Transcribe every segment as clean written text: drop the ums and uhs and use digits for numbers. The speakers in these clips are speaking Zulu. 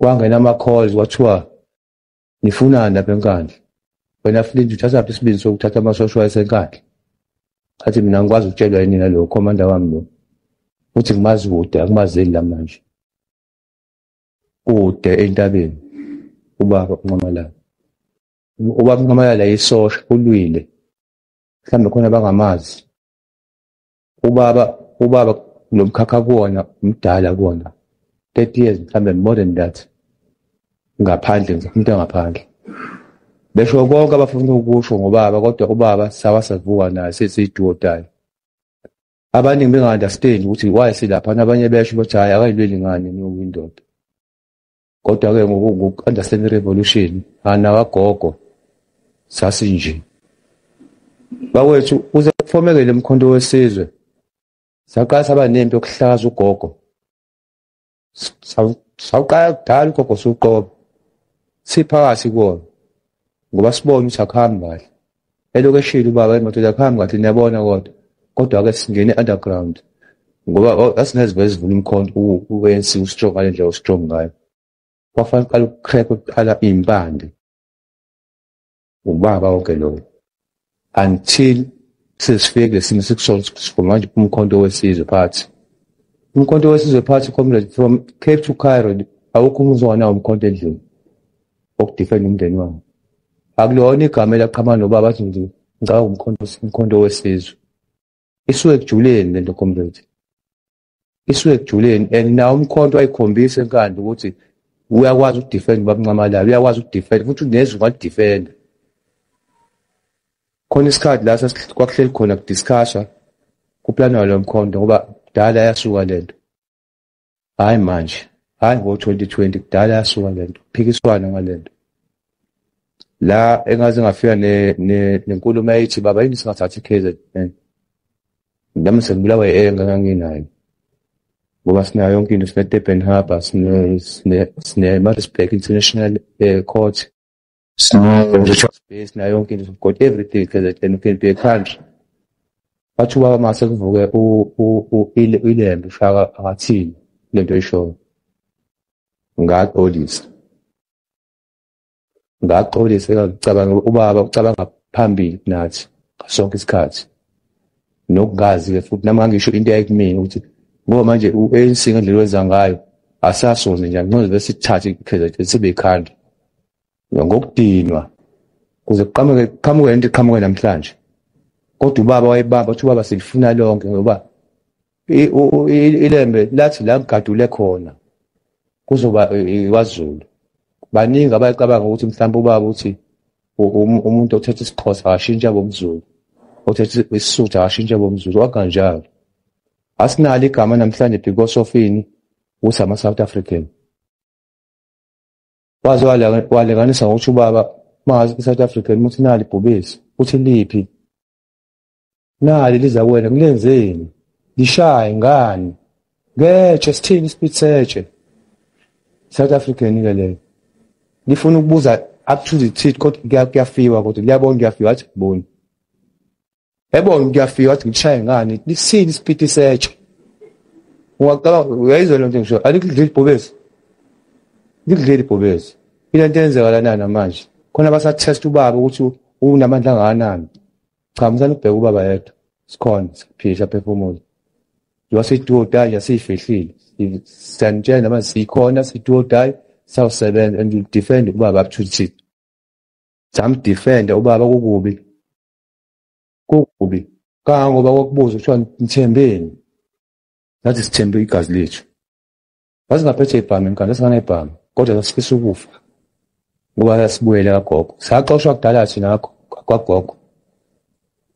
kwangena ama-calls kwathiwa nifunani lapha enkandla. Wena Flint uthatha phi isibindi sokuthatha amasosha wayesenkandla? Athi mina ngikwazi ukutshelwa yini nalo commander wami lo. Uthi ngimazi kude akumazeli la manje. Kude entabeni. Ubaba uNcamalala. Ubaba uNcamalala yisosha ulwile. Mhlawumbe khona bangamazi. Ubaba nomkhakha kuwona umdala kuwona. 30 years mhlawumbe more than that. Ngaphandle nje umuntu ngaphandle. Besho konke abafuna ukusho ngobaba kodwa ubaba sawasavuka naye sesiyiduodayo. Abaningi benga-understand ukuthi why silapha nabanye besho bathi hayi akayilweli ngani niwindoda. Kodwa ke ngoku-understand revolution anawagogo sasinje. Bawethu uze kufomekele umkhonto wesizwe. Saqala saba nempi yokuhlaza ugogo. Sawuqala kudala ugogo suqobo. Siphakathi kuwona. Ngoba sibona ukuthi akuhambi kahle. Elokeshini ubaba imoto yakhambi kahle niyabona kodwa ake singene underground. Ngoba asinezivele zivula umkhonto u-ANC ustrong ngale ndlela ustrong ngayo. Kwafanele uqale ukucrack ukuqala impande. Ubaba wonke lo. Until sesifike lesimo sekusona manje umkhonto wesizwe phansi. Umkhonto wesizwe phansi comrade from Cape to Cairo awukho umuzwana umkhonto endlini. Okudefend umndeni wami. Akulona igama elaqhamuka nobaba athi nje ngicabanga umkhonto wesizwe. Isuke ekujuleni lento comrade. Isuke ekujuleni and nawo umkhonto ayikhombisa enkandla ukuthi uyakwazi ukudefend ubaba uNcamalala, uyakwazi ukudefend futhi unezwe ungadefend. Khona isikhathi la kwakuhleli khona kudiscusha kuplanwa lo mkhonto ngoba kudala yasuka lento. Hayi manje, hayi ngo-2020 kudala yasuka lento, phikiswana ngalento. La engaze ngafika nenkulumo eyithi baba yini singathathi iKZN. Nami sengibulawa enganginayo. Ngoba sinayo yonke into, sine-Durban Harbour, sine-Maritzburg International Court, sine-Richards Bay, sinayo yonke into, got everything KZN, you can be a country. Bathi ubaba mase kuvuke ilembe ushaka akathini lento eshoyo. Ngaxolisa ngicabanga ubaba ucabanga phambili nathi sonke isikhathi. Nokungazi-ke futhi nami ngangisho into yayikumina ukuthi ngoba manje u-ANC ngendlela wenza ngayo asasoze njani ngoba bese sithathe iKZN sibe ikhanda ngokudinwa kuze kuqhamuke into eqhamuke namhlanje. Kodwa ubaba wayebamba uthi ubaba silifuna lonke ngoba ilembe lathi la ngigadule khona kuzoba iKwaZulu. Baningi abayicabanga ukuthi mhlawumbe ubaba uthi umuntu othethe isiXhosa akashintsha bomZulu, othethe isiSuthu akashintsha bomZulu, wakanjalo. Asinalo igama namhlanje because of ini ukuthi ama-South African. Waze walenganisa ngokuthi ubaba mangazi i-South African uthi nali ibhubesi, uthi liphi? Nali liza kuwena kulenzeni? Lishaye ngani? Ngetshe sithini isipitseche? South African ke leyo. Ngifuna ukubuza up to the teeth kodwa kuyafiwa kodwa liyabona kuyafiwa athi ngiboni. Yabona kuyafiwa athi ngishaye ngani? Lisini isipiti seche? Ungaqala uyayizwa lento ngisho alikudleli ibhubesi. Likudleli ibhubesi. Ilento enzeka lana namanje. Khona basatest ubaba ukuthi unamandla angakanani. Cha mzana ubheka ubaba yedwa. Sikhona siphisha performance. Yosituda yasifihlile. Sanjena manje sikhona situda sawusebenza and you defend ubaba up to the teeth. Sam defend ubaba kukubi. Kukubi. Kangoba kokubuza kuthiwa nithembeni. Nathi sithembe igazi lethu. Basingaphethe ibhamu enkandla singanebhamu kodwa sasifisa ukufa. Ngoba sibuyele kagogo. Saxoshwa kudala thina kwagogo.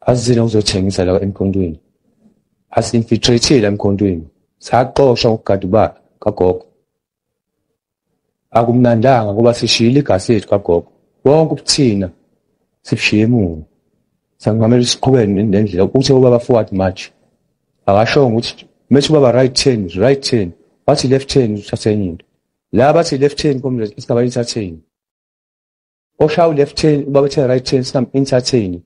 Asizile uzothengisa la emkhondweni. Asinfiltrate emkhondweni. Saqoshwa ukugada ubaba kagogo. Akumnandanga ngoba sishiyile igazi lethu kagogo. Wonke ubuthina sibushiye emuva. Sangamele siqhubeke nendlela ukuthi ubaba forward march. Akasho ukuthi methi ubaba right turn, bathi left turn uthathe enye into. La bathi left turn comrade isigaba entertain. Oshawu left turn ubaba ethe right turn sam entertain.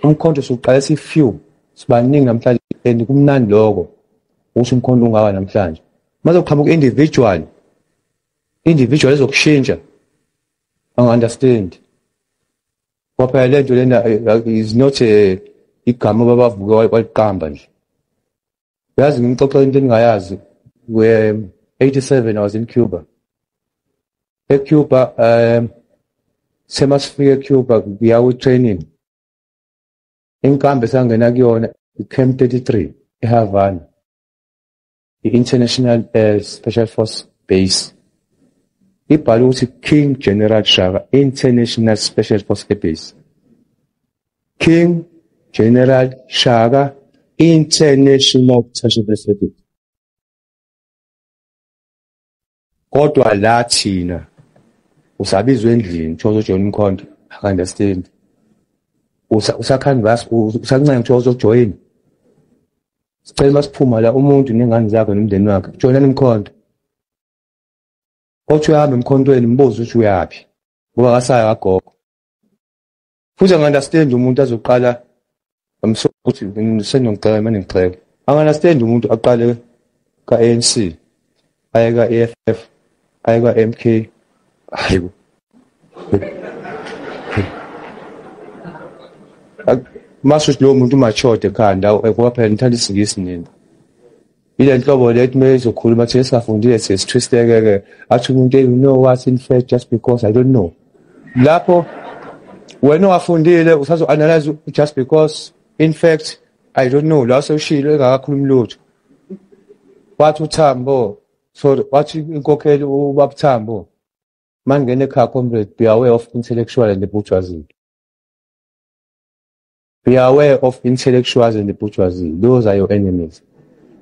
Umkhonto sokuqala sifew sibaningi namhlanje and kumnandi lokho ukuthi umkhonto ungaba namhlanje. Maze uqhamuka individual individual ezokushintsha angi-understand ngoba phela lento lena is not igama abavuka waliqamba nje. Yazi ngimxoxa into engingayazi, 87 I was in Cuba. ECuba semasifika eCuba ngiyawu training. Inkambi sangena kuyona iCamp 33 eHavana. I-International Special Force Base. Ibhalwe ukuthi King General Shaka International Special Force Air Base. King General Shaka International Special Force Air Base. Kodwa la thina usabizwe endlini Thokoza John Mkhonto, I understand. Usacanvas usancane Thokoza join. Sicela masiphuma la umuntu nengane zakhe nomndeni wakhe joinani Mkhonto. Othi uyahambe emkhontweni mbuzo ukuthi uyapi ngoba akasaya kagogo. Futhi angi-understand umuntu azoqala ukuthi senongicela manje ngicela. Angi-understand umuntu aqale ka-ANC aye ka-EFF aye ka-MK hayibo. Masuthi lo muntu mature ekhanda ngoba phela ngithanda isingisi nini. Ile nhlobo lethi mezokhulumathi esafundile sesitwisteke athi umuntu you know what in fact just because I don't know. Lapho wena wafundile usazo analyze just because in fact I don't know. La sewushilo engakakhulumi lutho. Wathi uThambo so wathi inkokheli ubaba Thambo mangene ekhaya comrade, be aware of intellectual and the bourgeoisie. Be aware of intellectuals and the bourgeoisie. Those are your enemies.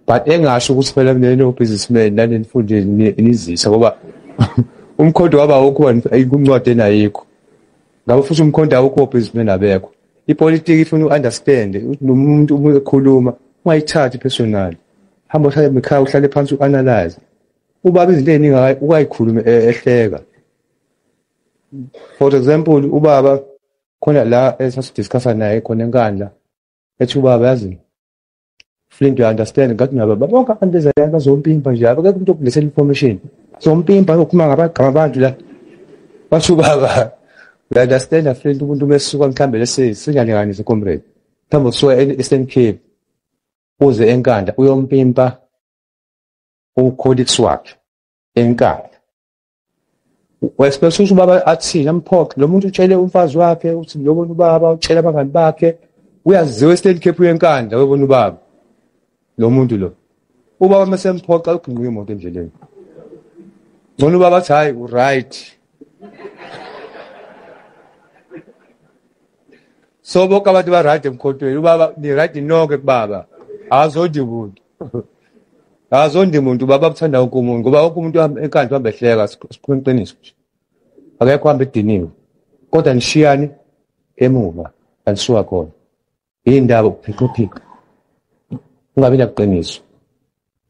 But engasho ukuthi phela mina businessman nanenifunde nizisa ngoba umkhonto waba ukhona incwadi enayikho. Ngabe futhi umkhonto awukho businessman abekho. Ipolitiki ifuna uunderstand nomuntu uma ekhuluma ungayithathi personal. Hamba uhlale ekhaya uhlale phansi uanalyze. Ubaba izinto eziningi ukayikhuluma ehleka. For example, ubaba khona la esasidiscussa naye khona enkandla ethi ubaba yazi Flint, you understand ngathi nababa bonke abantu ezayanga zompimpa nje akekho umuntu okulethela information zompimpa okhuluma ngabagama abantu la basho ubaba you understand Flint umuntu mesuka mhlambe lese singalinganise comrade mhlambe usuka e-Eastern Cape uze enkandla uyompimpa ucolleagues wakhe enkandla wespecially ubaba athina mphoqi lo muntu utshele umfazi wakhe uthi lo muntu ubaba utshela abangani bakhe uyaziwe e-Eastern Cape uyenkandla webona ubaba lo muntu lo ubaba mesemphoqa uginqika imoto endleleni ngone ubaba athi hayi right so bonke abantu ba right emkhontweni ubaba ni right nonke kubaba azondi umuntu azondi umuntu ubaba uthanda wonke umuntu ngoba wonke umuntu enkandla uhambe ehleka sikhuluma iqiniso nje akekho hambe ediniwe kodwa nishiyani emuva anisuka khona indaba ukuphika ungabi nakuqiniso.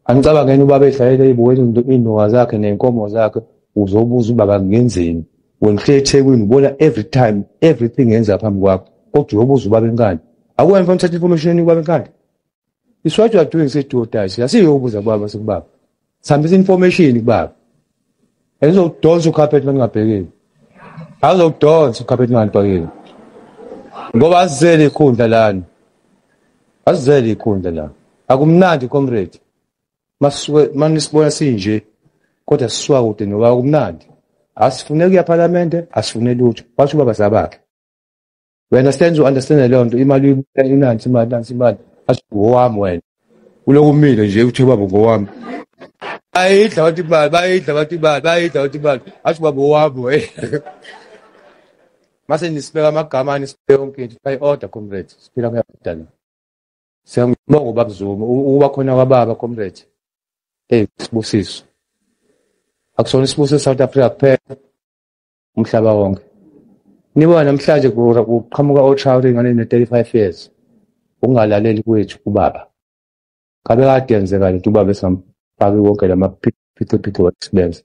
Angicabanga yena ubaba ehlayele ibuwele inowa zakhe nenkomo zakhe uzobuza ubaba ngenzeni. Wena uhlele eThekwini ubona every time everything yenza phambi kwakho. Kodwa uyobuza ubaba enkandla. Akuwena mfana uthatha information ubaba enkandla. It's what you are doing say to us. Asiyobuza kubaba sekubaba. Sambisa information kubaba. Ezokudonsa ucarpet mangabhekile. Azokudonsa ucarpet mangabhekile. Ngoba azizele ikhundla lana. Azizele ikhundla lana. Akumnandi comrade. Masuke manisibona sinje kodwa sisuka kude noba akumnandi. Asifune kuya parliament, asifune lutho. Basho baba sabakhe. We understand le nto imali inansi imali. Asiwami wena. Uloku umile nje uthe baba ngowami. Bayidla abantu imali. Athi baba owami wena. Mase nisibeka amagama nisibeka yonke into. By order comrade. Siphila kuyabhadala. Siyangibonga ubaba Zuma uba khona kwababa comrade. Sibusiso. Akusona isibusiso South Africa kuphela umhlaba wonke. Nibona namhlanje kuqhamuka oChowdhury ngane ne-35 years. Ungalaleli kwethu ubaba. Kabe kade yenzeka into ubaba esamfaki wonke lamaphithiphithi wasebenza.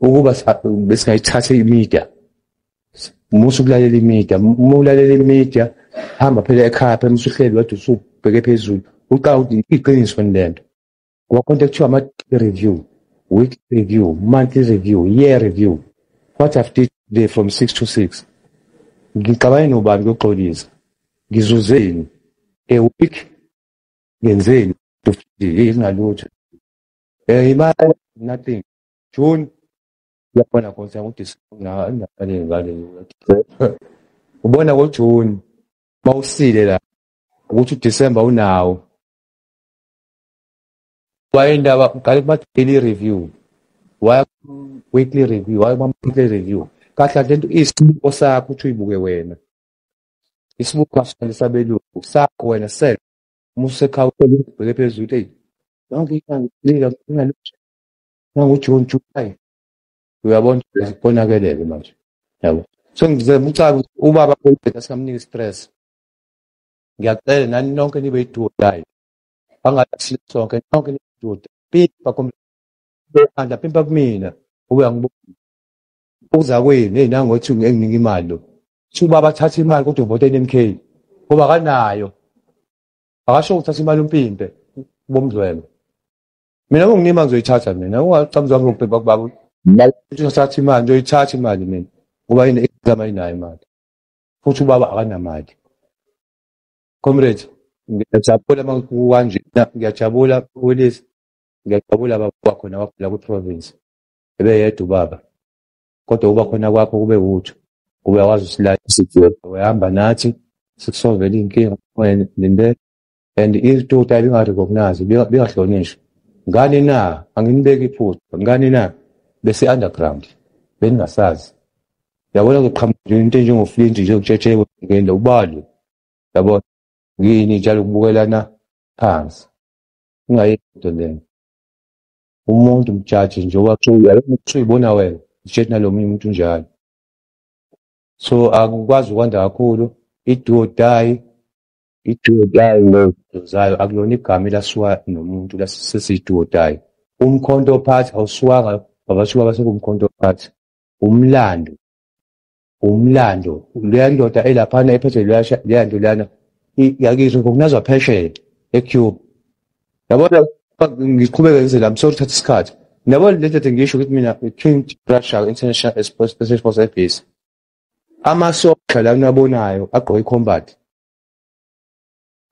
Ukuba besingayithatha imedia. Musu kulalela imedia, mulalela imedia hamba phela ekhaya phela usuhleli wathi usubheke phezulu. Uqala ukuthi iqiniso lento. Ngoba konke kuthiwa ama review. weekly review, monthly review, year review. What I've did there from 6 to 6. Ngicabane nobani koxolisa. Ngizuzeni. A week ngenzeni to ingalutho. Imali nothing. June yabona konke ukuthi ngale ngale. Ubona ko June mawusile la ukuthi uDecember unawo. Wayindaba ngale kuma daily review. Why weekly review, why monthly review. Kahle lento isibuko sakho uthi uyibuke wena. Isibuko kahle sabelungu sakho wena self. Musekhawuthele ubheke phezulu hey. Yonke inkinga ingalutho. Nangu July. Uyabona konakele manje. Yabo. So ngizema ucaca ubaba kodwa sikamnika stress. Ngiyacela nani nonke nibe yidodayi. Bangathi sonke nonke nibe yidoda. Pipha komanda pimpa kumina. Ube angibona. Uza kwini hey nangothi nginika imali lo.Thi ubaba athatha imali kodwa uvote NMK. Ngoba kanayo. Akasho ukuthatha imali umpimpe bomdlwelo. Mina unginima ngizoyithatha mina. Ungacamza wami ukubheka kubaba. Uthi uthatha imali ngizoyithatha imali mina. Ngoba yini exam ayinayo imali. Futhi ubaba akanamali. Comrade, ngiyajabula manje ngiyajabula uLisi. Ngiyajabula baba wakho nawaphila ku province. Ebeyedwa ubaba. Kodwa uba khona kwakho kube utho. Uyawazi usilala isitulo. Uyahamba nathi sikusolvele inkinga wena linde and izinto ayingarecognize biyahlonishwa. Ngani na anginibeki iphutha. Ngani na bese underground. Beningasazi. Yabona ukuqhamuka into njengoflinch nje ukutshetshe ngenda ubalo. Yabona ngini njalo ukubukelana phansi. Ungayinto lena. Umuntu umjaji nje uyabona wena. Utshethe nalomunye umuntu njalo. So akukwazi ukwanda kakhulu idodayi lo zayo akulona igama elasuka nomuntu lasesidodayi. Umkhonto phathi awusuwanga babashuka basekumkhonto phathi. Umlando leya ndoda elaphana ephethe leya nto lana yakizwe ngokunazwa phesheya eCube. Yabona ngiqhubeka ngize la msori thatha isikhathi. Yabona lento ethi ngisho ukuthi mina King Russia International Special Force Base. Amasosha la unabonayo agqoka icombat.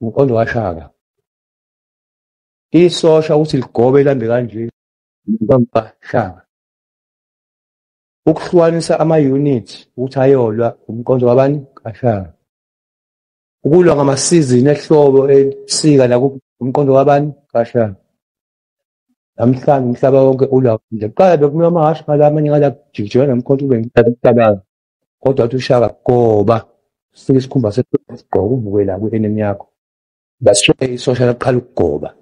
Umqondo washaka. Isosha uthi ligobe lambe kanje. Ngibamba shaka. Ukuhlukanisa ama-unit ukuthi ayolwa umqondo wabani kashaka. Ukulwa ngama-season ehlobo ebusika la umqondo wabani kashaka. Namhlanje umhlaba wonke ulwa nje. Kuqala bekumele amahashi ngala amanye ngala kujikijela nomkhonto ube ngicabanga. Kodwa uthi ushaka goba sike isikhumba sesigqoka uvuke la ku-enemy yakho. That's why isosha laqala ukugoba.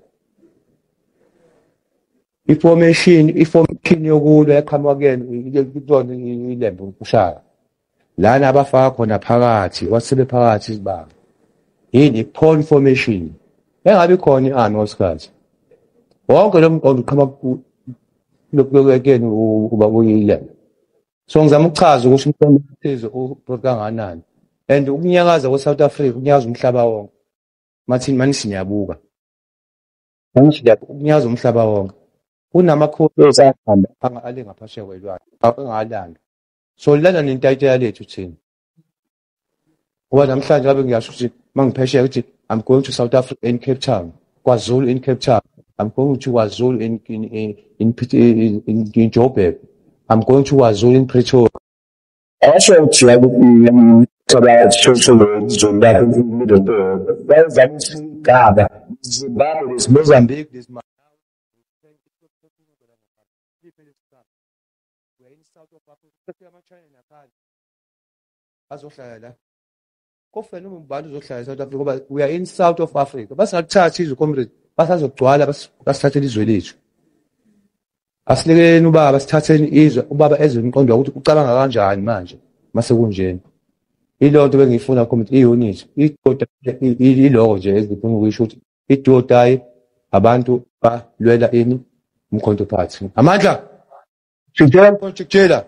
Information yokulwa yaqhamuka kuyena kutona ilembe ukushaya. Lana abafaka khona phakathi wasebe phakathi isibanga. Yini poor information. Engabe khona iarmy osikhathi. Wonke lo mqondo uqhamuka lokuyekeni uba kuyilembe. So ngizama ukuchaza ukuthi umqondo phezulu ubroad kanganani. And ukunyakaza kweSouth Africa unyakaza umhlaba wonke. Mathini manje siyabuka. Ukunyakaza umhlaba wonke. Kunamakhosi ahamba ale ngaphasheya kwelwandle engalanda. So lana nentayitela lethu thina. Ngoba namhlanje ngabe ngiyasho ukuthi mangiphesheya ukuthi I'm going to South Africa in Cape Town, KwaZulu in Cape Town. I'm going to KwaZulu in Joburg. I'm going to KwaZulu in Pretoria. Also, it's like about social back in the middle. Well, that's Ghana. Zimbabwe is Mozambique, this man. We're in South of Africa. Azohlala la. Kofana umbhalo uzohlala eSouth Africa ngoba we are in South of Africa. Basathatha izwe comrade, basazogcwala basithathele izwe lethu. Asilekeleni ubaba sithatheni izwe ubaba ezwe umqondo ukuthi ucabanga kanjani manje mase kunjeni. Ilonto bengifuna comment iunit idoda iloko nje ezifuna ukuyisho ukuthi idodayi abantu balwela ini umkhonto phansi. Amandla. Sitshela